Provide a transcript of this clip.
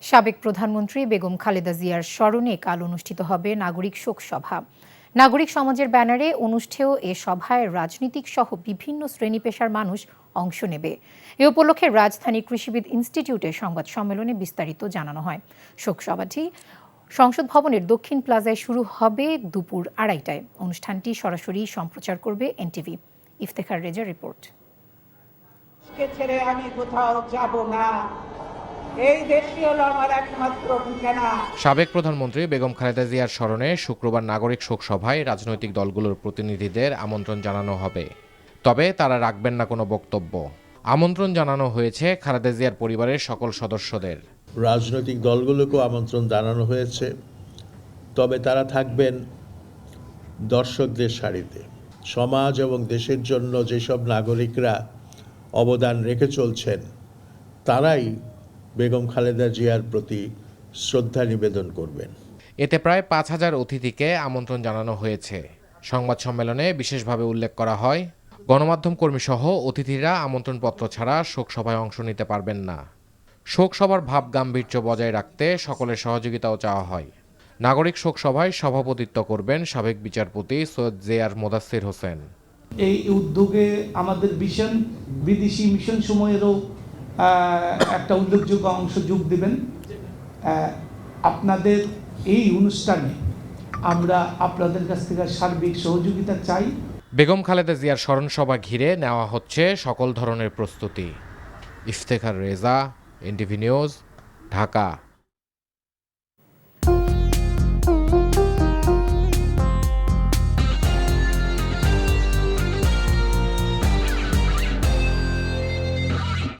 সাবেক প্রধানমন্ত্রী বেগম খালেদা জিয়ার স্মরণে কাল অনুষ্ঠিত হবে নাগরিক শোক সভা। নাগরিক সমাজের ব্যানারে অনুষ্ঠেয় এ সভায় রাজনীতিক সহ বিভিন্ন শ্রেণী পেশার মানুষ অংশ নেবে। এ উপলক্ষে রাজধানী কৃষিবিদ ইনস্টিটিউটে সংবাদ সম্মেলনে বিস্তারিত জানানো হয়। শোক সভাটি সংসদ ভবনের দক্ষিণ প্লাজায় শুরু হবে দুপুর ২:৩০টায়। অনুষ্ঠানটি সরাসরি সম্প্রচার করবে এনটিভি। ইফতেখার রেজা রিপোর্ট। ছেড়ে আমি কোথাও যাব না, এই দেশই হলো আমার একমাত্র ঠিকানা। সাবেক প্রধানমন্ত্রী বেগম খালেদা জিয়ার স্মরণে শুক্রবার নাগরিক শোক সভায় রাজনৈতিক দলগুলোর প্রতিনিধিদের আমন্ত্রণ জানানো হবে। তবে তারা রাখবেন না কোনো বক্তব্য। আমন্ত্রণ জানানো হয়েছে খালেদা জিয়ার পরিবারের সকল সদস্যদের। রাজনৈতিক দলগুলোকেও আমন্ত্রণ জানানো হয়েছে, তবে তারা থাকবেন দর্শকদের সারিতে। সমাজ এবং দেশের জন্য যেসব নাগরিকরা অবদান রেখে চলছেন, তারাই বেগম খালেদা জিয়ার প্রতি শ্রদ্ধা নিবেদন করবেন। এতে প্রায় ৫,০০০ অতিথিকে আমন্ত্রণ জানানো হয়েছে। সংবাদ সম্মেলনে বিশেষভাবে উল্লেখ করা হয়, গণমাধ্যম কর্মীসহ অতিথিরা আমন্ত্রণপত্র ছাড়া শোক সভায় অংশ নিতে পারবেন না। শোক সভার ভাব গাম্ভীর্য বজায় রাখতে সকলের সহযোগিতাও চাওয়া হয়। নাগরিক শোক সভায় সভাপতিত্ব করবেন সাবেক বিচারপতি সৈয়দ জে.আর মোদাচ্ছির হোসেন। এই উদ্যোগে আমাদের বিদেশি মিশন সময়েরও একটা উল্লেখযোগ্য অংশ যোগ দেবেন। আপনাদের এই অনুষ্ঠানে আমরা আপনাদের কাছ থেকে সার্বিক সহযোগিতা চাই। বেগম খালেদা জিয়ার স্মরণ সভা ঘিরে নেওয়া হচ্ছে সকল ধরনের প্রস্তুতি। Iftekhar Reza, NTV news, Dhaka.